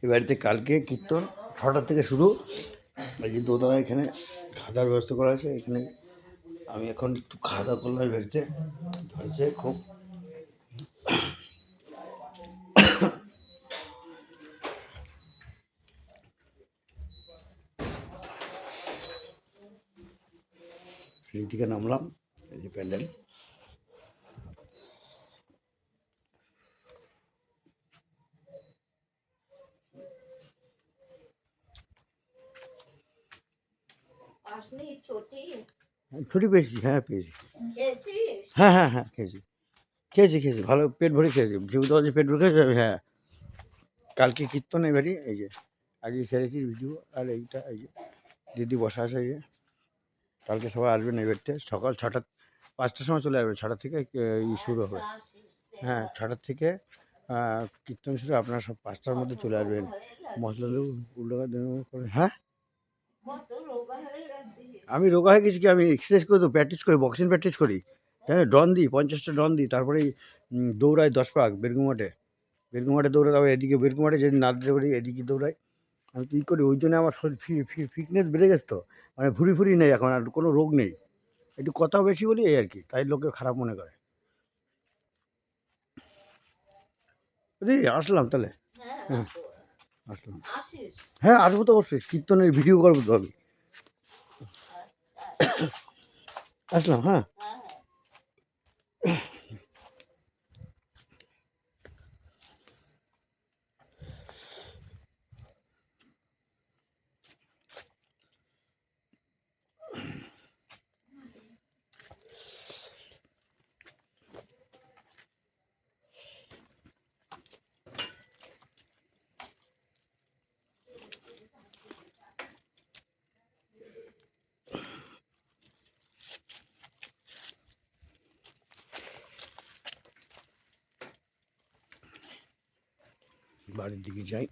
এই বাড়িতে কালকে কীর্তন 6টা থেকে শুরু। এই যে দোতলা এখানে খাওয়ার ব্যবস্থা করা আছে। এখানে আমি এখন একটু খাওয়া দাওয়া করলাম। এই বাড়িতে হয়েছে খুব সিঁড়ি থেকে নামলাম। এই যে প্যান্ডেল, ছুটি পেয়েছি। হ্যাঁ পেয়েছি। হ্যাঁ হ্যাঁ হ্যাঁ খেয়েছি খেয়েছি ভালো পেট ভরে খেয়েছি। যেহেতু আজ পেট ভরে খেয়েছি আমি। হ্যাঁ কালকে কীর্তন এই বাড়ি। এই যে আগে খেয়েছি ভিডিও। আর এইটা এই যে দিদি বসা আছে। এই যে কালকে সবাই আসবেন এই বাড়িতে। সকাল 6টা 5টার সময় চলে আসবে। 6টা থেকে শুরু হবে। হ্যাঁ 6টার থেকে কীর্তন শুরু। আপনারা সব 5টার মধ্যে চলে আসবেন। মশলা দেবো উল্টো করে। হ্যাঁ আমি রোগা হয়ে গেছি কি? আমি এক্সারসাইজ করি তো, প্র্যাকটিস করি, বক্সিং প্র্যাকটিস করি। হ্যাঁ ডন দিই, 50টা ডন দিই। তারপরে দৌড়াই 10 পাক বেরগুমাটে দৌড়াই। তারপরে এদিকে বেরগুমাটে যদি না দিতে পারি এদিকে দৌড়াই। আমি কী করি ওই জন্য আমার শরীর ফিটনেস বেড়ে গেছে তো। মানে ভুঁড়ি নেই এখন, আর কোনো রোগ নেই। একটু কথা বেশি বলি এই আর কি, তাই লোকে খারাপ মনে করে। বুঝলি আসলাম তাহলে। হ্যাঁ আসলাম। হ্যাঁ আসবো তো অবশ্যই, কীর্তনের ভিডিও করবো তো আমি। আসলাম। হ্যাঁ বাড়ির দিকে যাই।